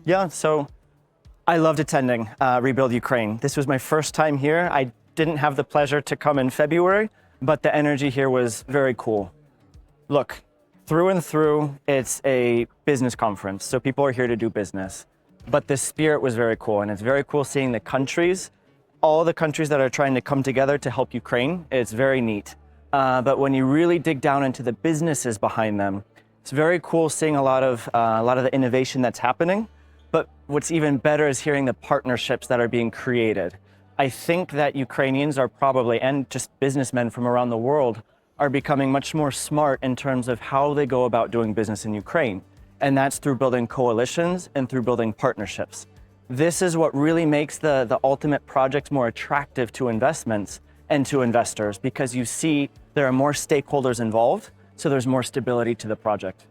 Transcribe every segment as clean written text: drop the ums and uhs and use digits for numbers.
Yeah, so I loved attending Rebuild Ukraine. This was my first time here. I didn't have the pleasure to come in February, but the energy here was very cool. Look, through and through, it's a business conference, so people are here to do business. But the spirit was very cool, and it's very cool seeing the countries, all the countries that are trying to come together to help Ukraine. It's very neat. But when you really dig down into the businesses behind them, it's very cool seeing a lot of the innovation that's happening. But what's even better is hearing the partnerships that are being created. I think that Ukrainians are probably, and just businessmen from around the world, are becoming much more smart in terms of how they go about doing business in Ukraine. And that's through building coalitions and through building partnerships. This is what really makes the ultimate project more attractive to investments and to investors, because you see there are more stakeholders involved, so there's more stability to the project.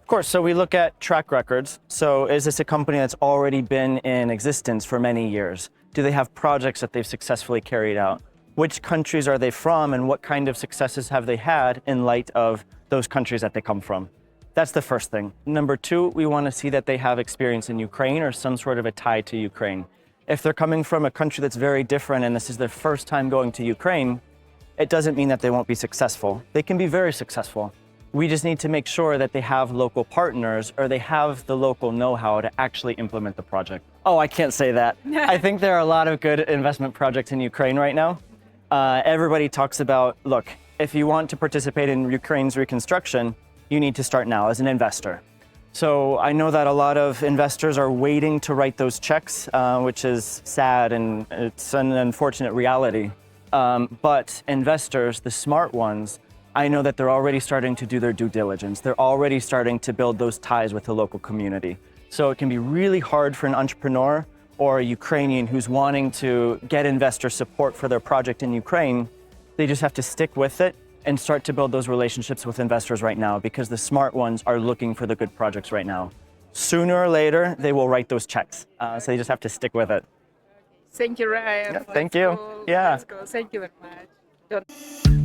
Of course, so we look at track records. So is this a company that's already been in existence for many years? Do they have projects that they've successfully carried out? Which countries are they from, and what kind of successes have they had in light of those countries that they come from? That's the first thing. Number two, we want to see that they have experience in Ukraine or some sort of a tie to Ukraine. If they're coming from a country that's very different and this is their first time going to Ukraine, it doesn't mean that they won't be successful. They can be very successful. We just need to make sure that they have local partners or they have the local know-how to actually implement the project. Oh, I can't say that. I think there are a lot of good investment projects in Ukraine right now. Everybody talks about, look, if you want to participate in Ukraine's reconstruction, you need to start now as an investor. So I know that a lot of investors are waiting to write those checks, which is sad and it's an unfortunate reality. But investors, the smart ones, I know that they're already starting to do their due diligence. They're already starting to build those ties with the local community. So it can be really hard for an entrepreneur or a Ukrainian who's wanting to get investor support for their project in Ukraine. They just have to stick with it and start to build those relationships with investors right now, because the smart ones are looking for the good projects right now. Sooner or later, they will write those checks. So you just have to stick with it. Thank you, Ryan. Yeah, thank you. Let's go. Yeah. Let's go. Thank you very much.